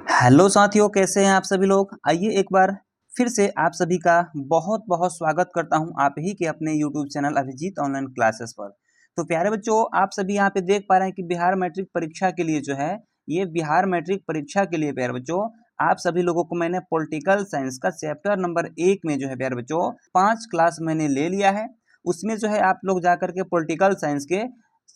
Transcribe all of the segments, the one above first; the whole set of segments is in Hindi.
हेलो साथियों, कैसे हैं आप सभी लोग। आइए एक बार फिर से आप सभी का बहुत बहुत स्वागत करता हूं आप ही के अपने YouTube channel Abhijeet online classes पर। तो प्यारे बच्चों, आप सभी यहां पे देख पा रहे हैं कि बिहार मैट्रिक परीक्षा के लिए जो है, ये बिहार मैट्रिक परीक्षा के लिए प्यारे बच्चों आप सभी लोगों को मैंने पॉलिटिकल साइंस का चैप्टर नंबर 1 में जो है प्यारे बच्चों 5 क्लास मैंने ले लिया है। उसमें जो है आप लोग जाकर के पॉलिटिकल साइंस के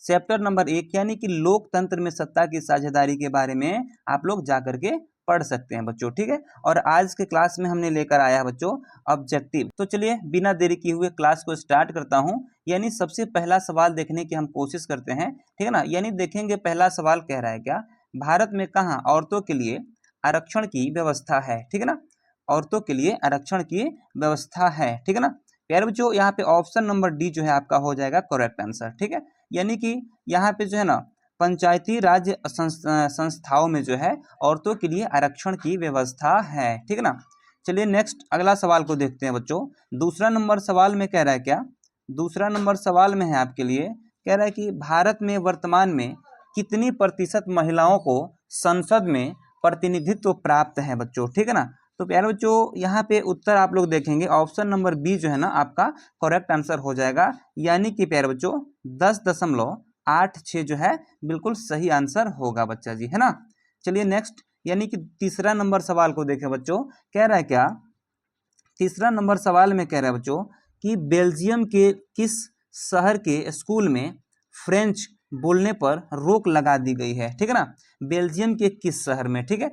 चैप्टर नंबर 1 यानी कि लोकतंत्र में सत्ता की साझेदारी के बारे में आप लोग जाकर के पढ़ सकते हैं बच्चों, ठीक है। और आज के क्लास में हमने लेकर आया है बच्चों ऑब्जेक्टिव। तो चलिए बिना देरी किए हुए क्लास को स्टार्ट करता हूं। यानी सबसे पहला सवाल देखने की हम कोशिश करते हैं, ठीक है ना। यानी देखेंगे पहला सवाल कह रहा है क्या, भारत में कहाँ औरतों के लिए आरक्षण की व्यवस्था है, ठीक है ना। औरतों के लिए आरक्षण की व्यवस्था है, ठीक है ना। प्यारे बच्चों, यहाँ पे ऑप्शन नंबर डी जो है आपका हो जाएगा करेक्ट आंसर, ठीक है। यानी कि यहाँ पे जो है ना पंचायती राज संस्थाओं में जो है औरतों के लिए आरक्षण की व्यवस्था है, ठीक है ना। चलिए नेक्स्ट अगला सवाल को देखते हैं बच्चों। दूसरा नंबर सवाल में कह रहा है क्या, दूसरा नंबर सवाल में है आपके लिए, कह रहा है कि भारत में वर्तमान में कितनी प्रतिशत महिलाओं को संसद में प्रतिनिधित्व प्राप्त है बच्चों, ठीक है ना। तो प्यारे बच्चों यहाँ पे उत्तर आप लोग देखेंगे ऑप्शन नंबर बी जो है ना आपका करेक्ट आंसर हो जाएगा। यानी कि प्यारे बच्चों 10.86 जो है बिल्कुल सही आंसर होगा बच्चा जी, है ना। चलिए नेक्स्ट यानी कि तीसरा नंबर सवाल को देखें बच्चों। कह रहा है क्या, तीसरा नंबर सवाल में कह रहा है बच्चों कि बेल्जियम के किस शहर के स्कूल में फ्रेंच बोलने पर रोक लगा दी गई है, ठीक है ना। बेल्जियम के किस शहर में, ठीक है।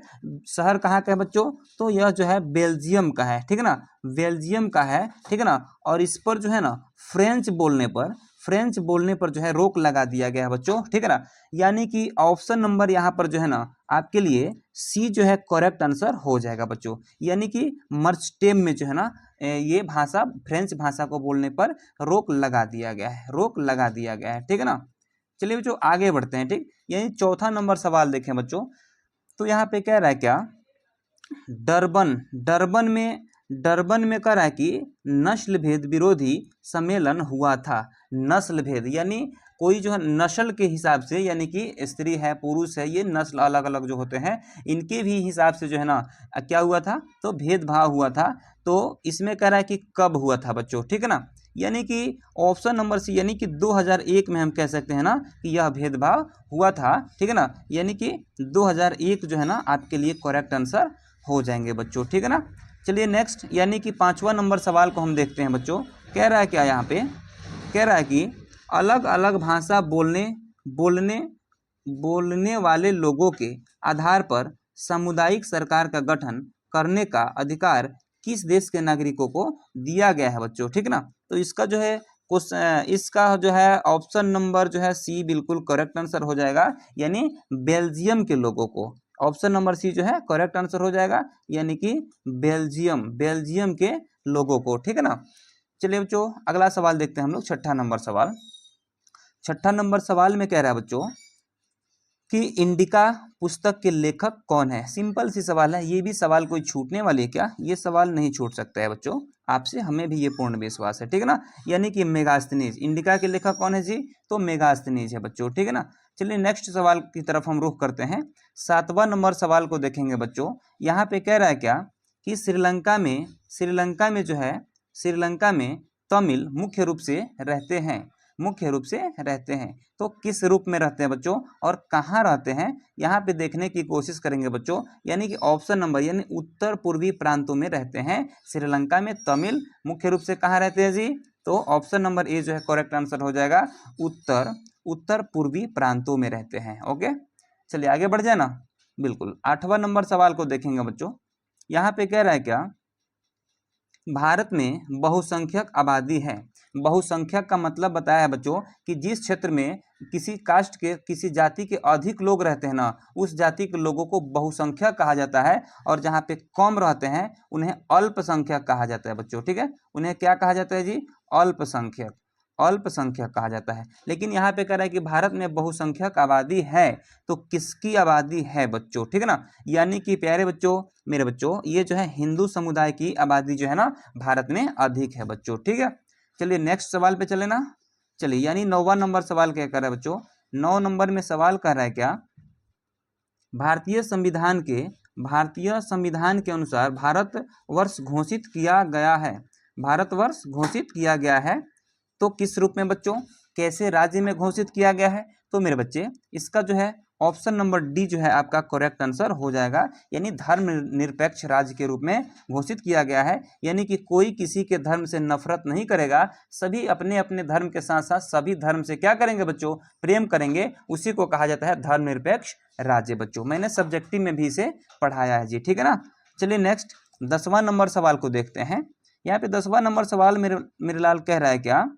शहर कहाँ का है बच्चों, तो यह जो है बेल्जियम का है, ठीक है ना। बेल्जियम का है, ठीक है ना। और इस पर जो है ना फ्रेंच बोलने पर, फ्रेंच बोलने पर जो है रोक लगा दिया गया है बच्चों, ठीक है ना। यानी कि ऑप्शन नंबर यहाँ पर जो है ना आपके लिए सी जो है करेक्ट आंसर हो जाएगा बच्चों। यानी कि मर्चटेम में जो है ना ये भाषा फ्रेंच भाषा को बोलने पर रोक लगा दिया गया है, रोक लगा दिया गया है, ठीक है ना। चलिए बच्चों आगे बढ़ते हैं, ठीक। यानी चौथा नंबर सवाल देखें बच्चों। तो यहाँ पे कह रहा है क्या, डरबन डरबन में कह रहा है कि नस्ल भेद विरोधी सम्मेलन हुआ था। नस्ल भेद यानी कोई जो है नस्ल के हिसाब से, यानी कि स्त्री है पुरुष है, ये नस्ल अलग अलग जो होते हैं इनके भी हिसाब से जो है ना क्या हुआ था, तो भेदभाव हुआ था। तो इसमें कह रहा है कि कब हुआ था बच्चों, ठीक है ना। यानी कि ऑप्शन नंबर सी यानी कि 2001 में हम कह सकते हैं ना कि यह भेदभाव हुआ था, ठीक है ना। यानी कि 2001 जो है ना आपके लिए करेक्ट आंसर हो जाएंगे बच्चों, ठीक है ना। चलिए नेक्स्ट यानी कि पांचवा नंबर सवाल को हम देखते हैं बच्चों। कह रहा है क्या यहाँ पे, कह रहा है कि अलग अलग भाषा बोलने बोलने बोलने वाले लोगों के आधार पर सामुदायिक सरकार का गठन करने का अधिकार किस देश के नागरिकों को दिया गया है बच्चों, ठीक है ना। तो इसका जो है इसका जो है ऑप्शन नंबर जो है सी बिल्कुल करेक्ट आंसर हो जाएगा। यानी बेल्जियम के लोगों को, ऑप्शन नंबर सी जो है करेक्ट आंसर हो जाएगा। यानी कि बेल्जियम के लोगों को, ठीक है ना। चलिए बच्चों अगला सवाल देखते हैं हम लोग, छठा नंबर सवाल। छठा नंबर सवाल में कह रहा है बच्चों कि इंडिका पुस्तक के लेखक कौन है। सिंपल सी सवाल है, ये भी सवाल कोई छूटने वाली है क्या, ये सवाल नहीं छूट सकता है बच्चों आपसे, हमें भी ये पूर्ण विश्वास है, ठीक है ना। यानी कि मेगास्थनीज, इंडिका के लेखक कौन है जी, तो मेगास्थनीज है बच्चों, ठीक है ना। चलिए नेक्स्ट सवाल की तरफ हम रुख करते हैं। सातवां नंबर सवाल को देखेंगे बच्चों। यहाँ पे कह रहा है क्या कि श्रीलंका में जो है, श्रीलंका में तमिल मुख्य रूप से रहते हैं, मुख्य रूप से रहते हैं। तो किस रूप में रहते हैं बच्चों और कहाँ रहते हैं, यहाँ पे देखने की कोशिश करेंगे बच्चों। यानी कि ऑप्शन नंबर यानी उत्तर पूर्वी प्रांतों में रहते हैं श्रीलंका में तमिल, मुख्य रूप से कहाँ रहते हैं जी, तो ऑप्शन नंबर ए जो है करेक्ट आंसर हो जाएगा, उत्तर पूर्वी प्रांतों में रहते हैं। ओके चलिए आगे बढ़ जाए ना, बिल्कुल। आठवां नंबर सवाल को देखेंगे बच्चों। यहाँ पे कह रहा है क्या, भारत में बहुसंख्यक आबादी है। बहुसंख्यक का मतलब बताया है बच्चों कि जिस क्षेत्र में किसी कास्ट के, किसी जाति के अधिक लोग रहते हैं ना, उस जाति के लोगों को बहुसंख्यक कहा जाता है। और जहाँ पे कम रहते हैं उन्हें अल्पसंख्यक कहा जाता है बच्चों, ठीक है। उन्हें क्या कहा जाता है जी, अल्पसंख्यक, अल्पसंख्यक कहा जाता है। लेकिन यहाँ पे कह रहा है कि भारत में बहुसंख्यक आबादी है, तो किसकी आबादी है बच्चों, ठीक है ना। यानी कि प्यारे बच्चों, मेरे बच्चों, ये जो है हिंदू समुदाय की आबादी जो है ना भारत में अधिक है बच्चों, ठीक है। चलिए नेक्स्ट सवाल पे चले ना। चलिए यानी 9वां नंबर सवाल क्या कर रहा है बच्चों, 9 नंबर में सवाल कर रहा है क्या, भारतीय संविधान के भारतीय संविधान के अनुसार भारतवर्ष घोषित किया गया है, भारतवर्ष घोषित किया गया है तो किस रूप में बच्चों, कैसे राज्य में घोषित किया गया है? तो मेरे बच्चे इसका जो है ऑप्शन नंबर डी जो है आपका करेक्ट आंसर हो जाएगा, यानी धर्म निरपेक्ष राज्य के रूप में घोषित किया गया है। यानी कि कोई किसी के धर्म से नफरत नहीं करेगा, सभी अपने अपने धर्म के साथ साथ सभी धर्म से क्या करेंगे बच्चों, प्रेम करेंगे, उसी को कहा जाता है धर्मनिरपेक्ष राज्य बच्चों। मैंने सब्जेक्टिव में भी इसे पढ़ाया है जी, ठीक है ना। चलिए नेक्स्ट 10वां नंबर सवाल को देखते हैं। यहाँ पे 10वां नंबर सवाल मेरे लाल कह रहा है क्या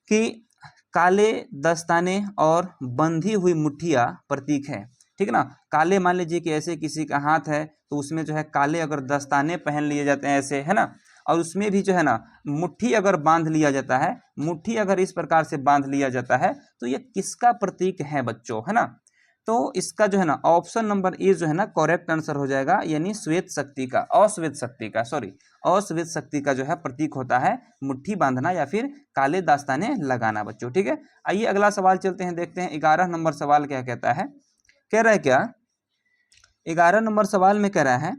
कि काले दस्ताने और बंधी हुई मुठ्ठियां प्रतीक है, ठीक है ना। काले मान लीजिए कि ऐसे किसी का हाथ है तो उसमें जो है काले अगर दस्ताने पहन लिए जाते हैं ऐसे, है ना, और उसमें भी जो है ना मुट्ठी अगर बांध लिया जाता है, मुट्ठी अगर इस प्रकार से बांध लिया जाता है तो ये किसका प्रतीक है बच्चों, है ना। तो इसका जो है ना ऑप्शन नंबर ए जो है ना करेक्ट आंसर हो जाएगा, यानी श्वेत शक्ति का, अश्वेत शक्ति का, सॉरी अश्वेत शक्ति का जो है प्रतीक होता है मुट्ठी बांधना या फिर काले दास्ताने लगाना बच्चों, ठीक है। आइए अगला सवाल चलते हैं, देखते हैं 11 नंबर सवाल क्या कहता है। कह रहा है क्या, 11 नंबर सवाल में कह रहा है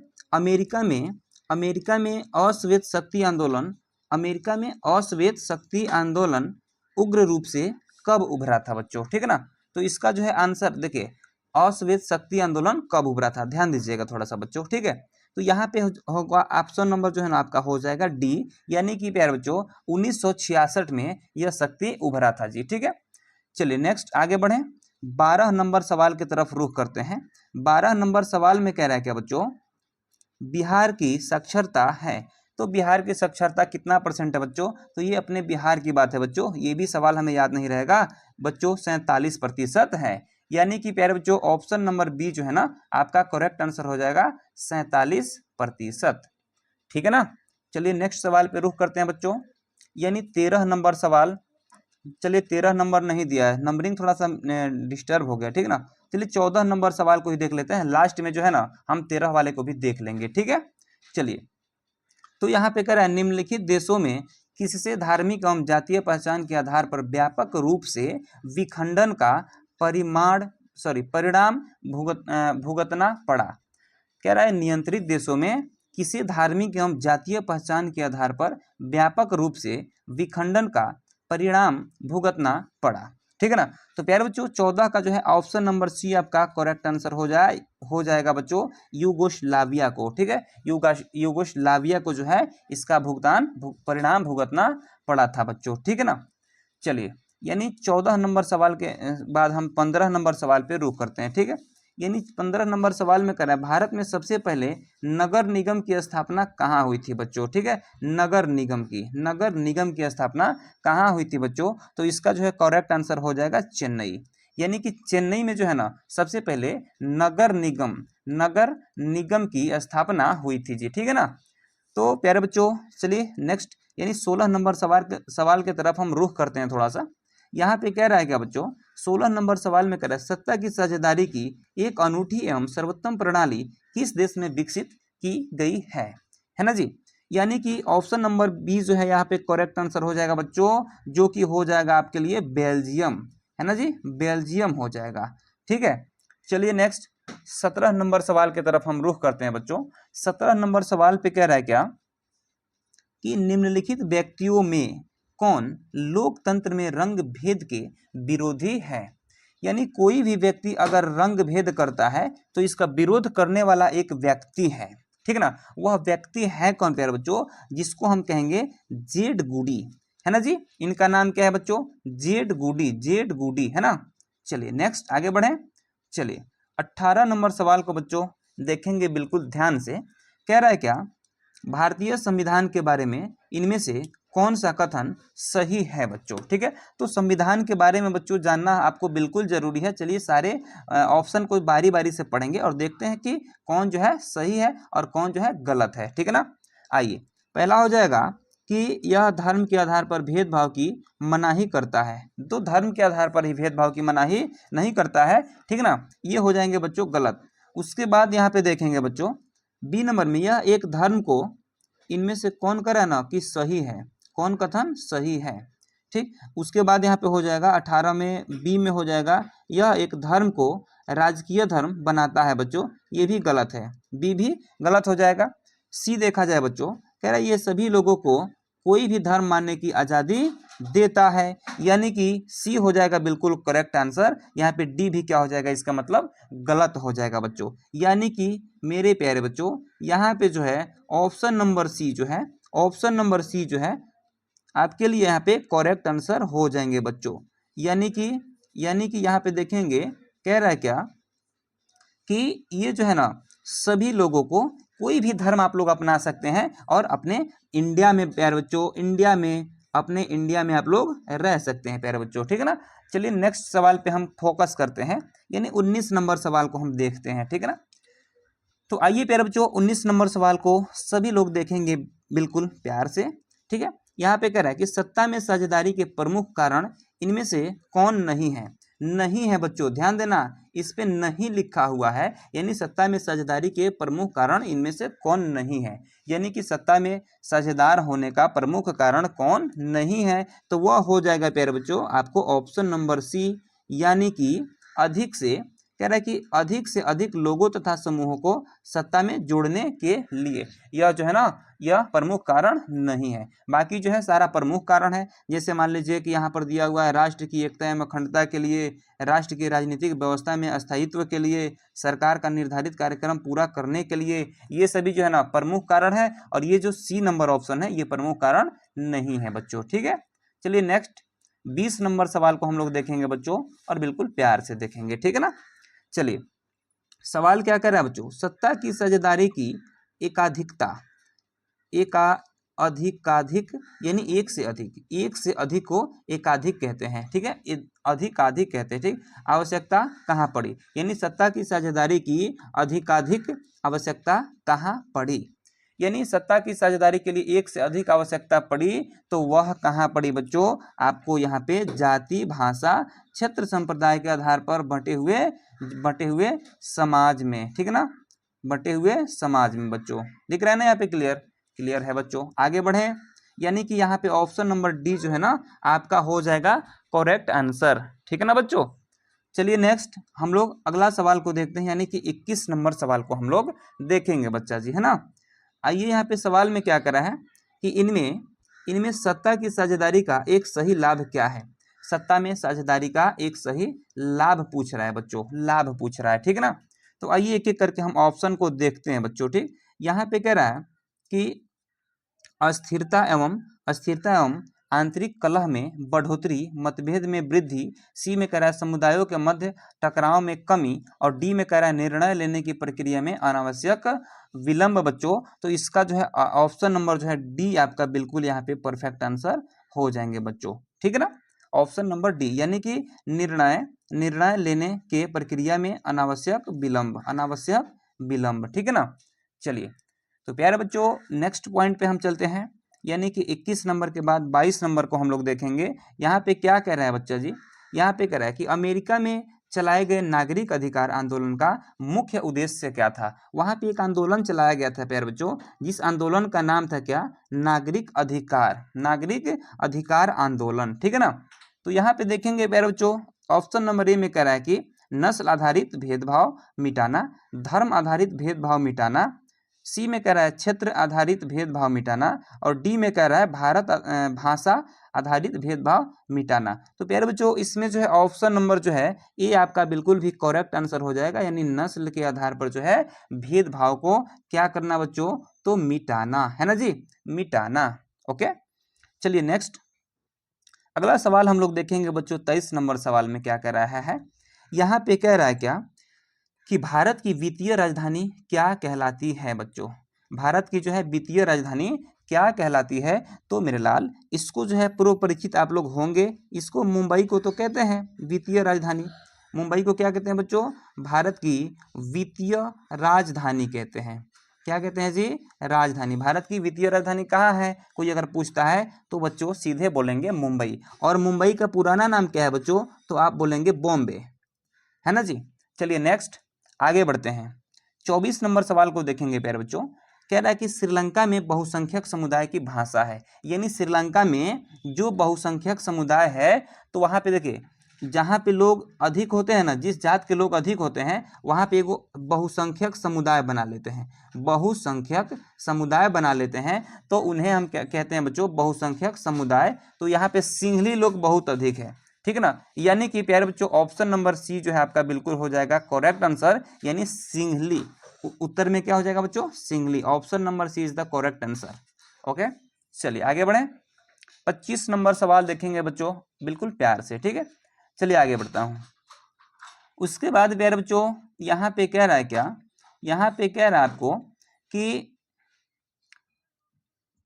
अमेरिका में अश्वेत शक्ति आंदोलन, अमेरिका में अश्वेत शक्ति आंदोलन उग्र रूप से कब उभरा था बच्चों, ठीक है ना। तो इसका जो है आंसर देखिए, अश्वेत शक्ति आंदोलन कब उभरा था, ध्यान दीजिएगा थोड़ा सा बच्चों, ठीक है। तो यहाँ पे होगा ऑप्शन नंबर जो है ना आपका हो जाएगा डी, यानी कि प्यारे बच्चों 1966 में यह शक्ति उभरा था जी, ठीक है। चलिए नेक्स्ट आगे बढ़ें, 12 नंबर सवाल की तरफ रुख करते हैं। 12 नंबर सवाल में कह रहा है क्या बच्चों, बिहार की साक्षरता है, तो बिहार की साक्षरता कितना परसेंट है बच्चों, तो ये अपने बिहार की बात है बच्चों, ये भी सवाल हमें याद नहीं रहेगा बच्चों, 47% है। यानी कि प्यारे बच्चों ऑप्शन नंबर बी जो है ना आपका करेक्ट आंसर हो जाएगा 47%, ठीक है ना। चलिए नेक्स्ट सवाल पे रुख करते हैं बच्चों, यानी 13 नंबर सवाल, चलिए 13 नंबर नहीं दिया है, नंबरिंग थोड़ा सा डिस्टर्ब हो गया, ठीक है ना। चलिए 14 नंबर सवाल को ही देख लेते हैं, लास्ट में जो है ना हम 13 वाले को भी देख लेंगे, ठीक है। चलिए तो यहाँ पे कह रहा है निम्नलिखित देशों में किससे धार्मिक एवं जातीय पहचान के आधार पर व्यापक रूप से विखंडन का परिणाम भुगतना पड़ा। कह रहा है नियंत्रित देशों में किसी धार्मिक एवं जातीय पहचान के आधार पर व्यापक रूप से विखंडन का परिणाम भुगतना पड़ा, ठीक है ना। तो प्यारे बच्चों 14 का जो है ऑप्शन नंबर सी आपका करेक्ट आंसर हो जाएगा बच्चों, यूगोस्लाविया को, ठीक है। यूगोस्लाविया को जो है इसका परिणाम भुगतना पड़ा था बच्चों, ठीक है ना। चलिए यानी 14 नंबर सवाल के बाद हम 15 नंबर सवाल पे रुख करते हैं, ठीक है। यानी 15 नंबर सवाल में कह रहा है भारत में सबसे पहले नगर निगम की स्थापना कहाँ हुई थी बच्चों, ठीक है। नगर निगम की स्थापना कहाँ हुई थी बच्चों, तो इसका जो है करेक्ट आंसर हो जाएगा चेन्नई, यानी कि चेन्नई में जो है ना सबसे पहले नगर निगम की स्थापना हुई थी जी, ठीक है ना। तो प्यारे बच्चों चलिए नेक्स्ट यानी 16 नंबर सवाल के तरफ हम रुख करते हैं थोड़ा सा। यहाँ पे कह रहा है क्या बच्चों, 16 नंबर सवाल में कह रहा है सत्ता की साझेदारी की एक अनूठी एवं सर्वोत्तम प्रणाली किस देश में विकसित की गई है ना जी। यानी कि ऑप्शन नंबर बी जो है यहाँ पे करेक्ट आंसर हो जाएगा बच्चों, जो कि हो जाएगा आपके लिए बेल्जियम, है ना जी, बेल्जियम हो जाएगा, ठीक है। चलिए नेक्स्ट 17 नंबर सवाल की तरफ हम रुख करते हैं बच्चों। 17 नंबर सवाल पे कह रहा है क्या कि निम्नलिखित व्यक्तियों में कौन लोकतंत्र में रंग भेद के विरोधी है। यानी कोई भी व्यक्ति अगर रंग भेद करता है तो इसका विरोध करने वाला एक व्यक्ति है, ठीक है ना। वह व्यक्ति है कौन प्यारे बच्चों, जिसको हम कहेंगे जेड गुडी, है ना जी। इनका नाम क्या है बच्चों, जेड गुडी, है ना। चलिए नेक्स्ट आगे बढ़े। चलिए 18 नंबर सवाल को बच्चों देखेंगे बिल्कुल ध्यान से। कह रहा है क्या भारतीय संविधान के बारे में इनमें से कौन सा कथन सही है बच्चों, ठीक है। तो संविधान के बारे में बच्चों जानना आपको बिल्कुल जरूरी है। चलिए सारे ऑप्शन को बारी बारी से पढ़ेंगे और देखते हैं कि कौन जो है सही है और कौन जो है गलत है, ठीक है ना। आइए पहला हो जाएगा कि यह धर्म के आधार पर भेदभाव की मनाही करता है, तो धर्म के आधार पर ही भेदभाव की मनाही नहीं करता है, ठीक है ना। ये हो जाएंगे बच्चों गलत। उसके बाद यहाँ पे देखेंगे बच्चों बी नंबर में यह एक धर्म को इनमें से कौन करा ना कि सही है, कौन कथन सही है, ठीक। उसके बाद यहाँ पे हो जाएगा 18 में बी में हो जाएगा यह एक धर्म को राजकीय धर्म बनाता है बच्चों, ये भी गलत है, बी भी गलत हो जाएगा। सी देखा जाए बच्चों, कह रहा है ये सभी लोगों को कोई भी धर्म मानने की आज़ादी देता है, यानी कि सी हो जाएगा बिल्कुल करेक्ट आंसर। यहाँ पे डी भी क्या हो जाएगा, इसका मतलब गलत हो जाएगा बच्चों। यानी कि मेरे प्यारे बच्चों, यहाँ पे जो है ऑप्शन नंबर सी जो है, ऑप्शन नंबर सी जो है आपके लिए यहाँ पे करेक्ट आंसर हो जाएंगे बच्चों। यानी कि यहाँ पे देखेंगे कह रहा है क्या कि ये जो है ना सभी लोगों को कोई भी धर्म आप लोग अपना सकते हैं और अपने इंडिया में प्यारे बच्चों, इंडिया में अपने इंडिया में आप लोग रह सकते हैं प्यारे बच्चों, ठीक है ना। चलिए नेक्स्ट सवाल पे हम फोकस करते हैं, यानी 19 नंबर सवाल को हम देखते हैं, ठीक है ना। तो आइए प्यारे बच्चों 19 नंबर सवाल को सभी लोग देखेंगे बिल्कुल प्यार से, ठीक है। यहाँ पे कह रहा है कि सत्ता में साझेदारी के प्रमुख कारण इनमें से कौन नहीं है। नहीं है बच्चों, ध्यान देना, इस पे नहीं लिखा हुआ है, यानी सत्ता में साझेदारी के प्रमुख कारण इनमें से कौन नहीं है, यानी कि सत्ता में साझेदार होने का प्रमुख कारण कौन नहीं है, तो वह हो जाएगा प्यारे बच्चों आपको ऑप्शन नंबर सी, यानी कि अधिक से, कह रहा है कि अधिक से अधिक लोगों तथा समूहों को सत्ता में जोड़ने के लिए, यह जो है ना यह प्रमुख कारण नहीं है। बाकी जो है सारा प्रमुख कारण है। जैसे मान लीजिए कि यहाँ पर दिया हुआ है राष्ट्र की एकता एवं अखंडता के लिए, राष्ट्र की राजनीतिक व्यवस्था में अस्थायित्व के लिए, सरकार का निर्धारित कार्यक्रम पूरा करने के लिए, ये सभी जो है ना प्रमुख कारण है। और ये जो सी नंबर ऑप्शन है ये प्रमुख कारण नहीं है बच्चों, ठीक है। चलिए नेक्स्ट 20 नंबर सवाल को हम लोग देखेंगे बच्चों, और बिल्कुल प्यार से देखेंगे, ठीक है ना। चलिए सवाल क्या कर रहा है बच्चों, सत्ता की साझेदारी की एकाधिकता, अधिकाधिक यानी एक से अधिक को एकाधिक कहते हैं, ठीक है, अधिकाधिक कहते हैं, ठीक। आवश्यकता कहाँ पड़ी, यानी सत्ता की साझेदारी की अधिकाधिक आवश्यकता कहाँ पड़ी, यानी सत्ता की साझेदारी के लिए एक से अधिक आवश्यकता पड़ी, तो वह कहाँ पड़ी बच्चों, आपको यहाँ पे जाति, भाषा, क्षेत्र, संप्रदाय के आधार पर बटे हुए समाज में, ठीक है ना, बटे हुए समाज में बच्चों। दिख रहा है ना यहाँ पे, क्लियर है बच्चों। आगे बढ़े, यानी कि यहाँ पे ऑप्शन नंबर डी जो है ना आपका हो जाएगा करेक्ट आंसर, ठीक है ना बच्चों। चलिए नेक्स्ट हम लोग अगला सवाल को देखते हैं, यानी कि 21 नंबर सवाल को हम लोग देखेंगे बच्चा जी, है ना। आइए यहाँ पे सवाल में क्या करा है कि इनमें सत्ता की साझेदारी का एक सही लाभ क्या है। सत्ता में साझेदारी का एक सही लाभ पूछ रहा है बच्चों, लाभ पूछ रहा है, ठीक है ना। तो आइए एक एक करके हम ऑप्शन को देखते हैं बच्चों, ठीक। यहाँ पे कह रहा है कि अस्थिरता एवं आंतरिक कलह में बढ़ोतरी, मतभेद में वृद्धि, सी में कह रहा है समुदायों के मध्य टकराव में कमी, और डी में कह रहा है निर्णय लेने की प्रक्रिया में अनावश्यक विलंब बच्चों। तो इसका जो है ऑप्शन नंबर जो है डी आपका बिल्कुल यहाँ पे परफेक्ट आंसर हो जाएंगे बच्चों, ठीक है ना। ऑप्शन नंबर डी, यानी कि निर्णय लेने के प्रक्रिया में अनावश्यक विलंब, ठीक है ना। चलिए तो प्यारे बच्चों नेक्स्ट पॉइंट पे हम चलते हैं, यानी कि 21 नंबर के बाद 22 नंबर को हम लोग देखेंगे। यहाँ पे क्या कह रहा है बच्चा जी, यहाँ पे कह रहा है कि अमेरिका में चलाए गए नागरिक अधिकार आंदोलन का मुख्य उद्देश्य क्या था। वहाँ पे एक आंदोलन चलाया गया था प्यारे बच्चों, जिस आंदोलन का नाम था क्या, नागरिक अधिकार आंदोलन, ठीक है ना। तो यहाँ पे देखेंगे प्यारे बच्चों ऑप्शन नंबर ए में कह रहा है कि नस्ल आधारित भेदभाव मिटाना, धर्म आधारित भेदभाव मिटाना, सी में कह रहा है क्षेत्र आधारित भेदभाव मिटाना, और डी में कह रहा है भाषा आधारित भेदभाव मिटाना। तो प्यारे बच्चों इसमें जो है ऑप्शन नंबर जो है ये आपका बिल्कुल भी करेक्ट आंसर हो जाएगा, यानी नस्ल के आधार पर जो है भेदभाव को क्या करना बच्चों, तो मिटाना, है ना जी, मिटाना। ओके चलिए नेक्स्ट अगला सवाल हम लोग देखेंगे बच्चों। 23 नंबर सवाल में क्या कह रहा है, यहाँ पे कह रहा है क्या कि भारत की वित्तीय राजधानी क्या कहलाती है बच्चों। भारत की जो है वित्तीय राजधानी क्या कहलाती है, तो मेरे लाल इसको जो है पूर्व परिचित आप लोग होंगे। इसको मुंबई को तो कहते हैं वित्तीय राजधानी, मुंबई को क्या कहते हैं बच्चों, भारत की वित्तीय राजधानी कहते हैं। क्या कहते हैं जी, राजधानी। भारत की वित्तीय राजधानी कहाँ है, कोई अगर पूछता है तो बच्चों सीधे बोलेंगे मुंबई। और मुंबई का पुराना नाम क्या है बच्चों, तो आप बोलेंगे बॉम्बे, है ना जी। चलिए नेक्स्ट आगे बढ़ते हैं। 24 नंबर सवाल को देखेंगे प्यारे बच्चों। कह रहा है कि श्रीलंका में बहुसंख्यक समुदाय की भाषा है, यानी श्रीलंका में जो बहुसंख्यक समुदाय है तो वहाँ पे देखिए जहाँ पे लोग अधिक होते हैं ना, जिस जात के लोग अधिक होते हैं वहाँ पे एगो बहुसंख्यक समुदाय बना लेते हैं, बहुसंख्यक समुदाय बना लेते हैं, तो उन्हें हम क्या कहते हैं बच्चों, बहुसंख्यक समुदाय। तो यहाँ पे सिंहली लोग बहुत अधिक है, ठीक है ना। यानी कि प्यारे बच्चों ऑप्शन नंबर सी जो है आपका बिल्कुल हो जाएगा करेक्ट आंसर, यानी सिंहली। उत्तर में क्या हो जाएगा बच्चों, Sinhali. Option number C is the correct answer. Okay, चलिए आगे बढ़े। 25 नंबर सवाल देखेंगे बच्चों बिल्कुल प्यार से, ठीक है। चलिए आगे बढ़ता हूं। उसके बाद प्यारे बच्चों यहाँ पे कह रहा है क्या, यहाँ पे कह रहा है आपको कि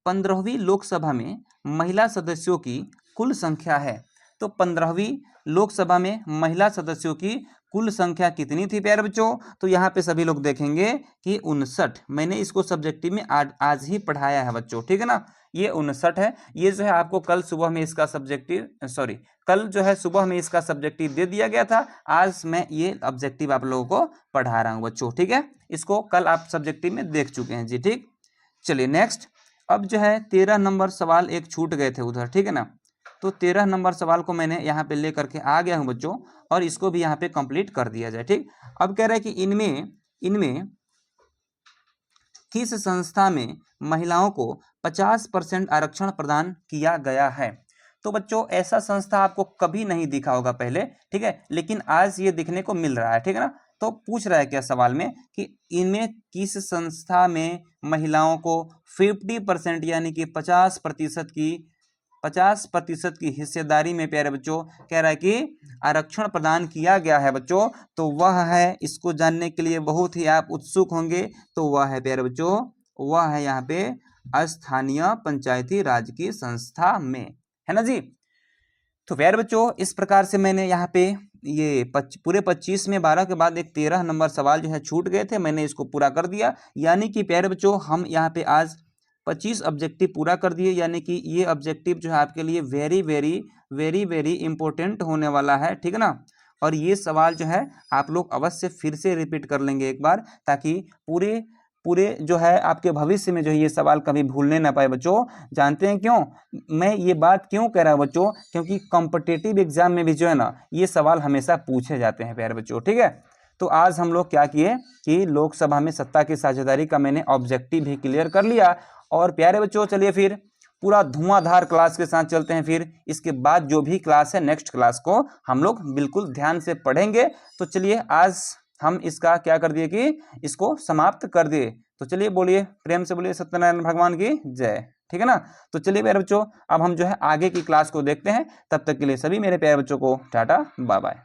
15वीं लोकसभा में महिला सदस्यों की कुल संख्या है। तो 15वीं लोकसभा में महिला सदस्यों की कुल संख्या कितनी थी प्यारे बच्चों, तो यहाँ पे सभी लोग देखेंगे कि 59। मैंने इसको सब्जेक्टिव में आज ही पढ़ाया है बच्चों, ठीक है ना। ये 59 है। ये जो है आपको कल सुबह में इसका सब्जेक्टिव कल जो है सुबह में इसका सब्जेक्टिव दे दिया गया था। आज मैं ये ऑब्जेक्टिव आप लोगों को पढ़ा रहा हूँ बच्चों, ठीक है। इसको कल आप सब्जेक्टिव में देख चुके हैं जी, ठीक। चलिए नेक्स्ट, अब जो है 13 नंबर सवाल एक छूट गए थे उधर, ठीक है ना। तो 13 नंबर सवाल को मैंने यहाँ पे लेकर के आ गया हूँ बच्चों, और इसको भी यहाँ पे कंप्लीट कर दिया जाए, ठीक। अब कह रहे हैं कि इनमें किस संस्था में महिलाओं को 50% आरक्षण प्रदान किया गया है। तो बच्चों ऐसा संस्था आपको कभी नहीं दिखा होगा पहले, ठीक है, लेकिन आज ये दिखने को मिल रहा है, ठीक है ना। तो पूछ रहा है क्या सवाल में कि इनमें किस संस्था में महिलाओं को 50% यानी कि 50% की हिस्सेदारी में प्यारे बच्चों कह रहा है कि आरक्षण प्रदान किया गया है बच्चों। तो वह है, इसको जानने के लिए बहुत ही आप उत्सुक होंगे, तो वह है प्यारे बच्चों, वह है यहाँ पे स्थानीय पंचायती राज की संस्था में, है ना जी। तो प्यारे बच्चों इस प्रकार से मैंने यहाँ पे ये पूरे 25 में 12 के बाद एक 13 नंबर सवाल जो है छूट गए थे, मैंने इसको पूरा कर दिया। यानी कि प्यारे बच्चों हम यहाँ पे आज 25 ऑब्जेक्टिव पूरा कर दिए, यानी कि ये ऑब्जेक्टिव जो है आपके लिए very very very very important होने वाला है, ठीक है ना। और ये सवाल जो है आप लोग अवश्य फिर से रिपीट कर लेंगे एक बार, ताकि पूरे जो है आपके भविष्य में जो है ये सवाल कभी भूलने ना पाए बच्चों। जानते हैं क्यों मैं ये बात क्यों कह रहा हूँ बच्चों, क्योंकि कॉम्पिटिटिव एग्जाम में भी जो है ना ये सवाल हमेशा पूछे जाते हैं प्यारे बच्चों, ठीक है। तो आज हम लोग क्या किए कि लोकसभा में सत्ता की साझेदारी का मैंने ऑब्जेक्टिव भी क्लियर कर लिया। और प्यारे बच्चों चलिए फिर पूरा धुआंधार क्लास के साथ चलते हैं। फिर इसके बाद जो भी क्लास है नेक्स्ट क्लास को हम लोग बिल्कुल ध्यान से पढ़ेंगे। तो चलिए आज हम इसका क्या कर दिए कि इसको समाप्त कर दिए। तो चलिए बोलिए, प्रेम से बोलिए सत्यनारायण भगवान की जय, ठीक है ना। तो चलिए प्यारे बच्चों अब हम जो है आगे की क्लास को देखते हैं। तब तक के लिए सभी मेरे प्यारे बच्चों को टाटा बाय बाय।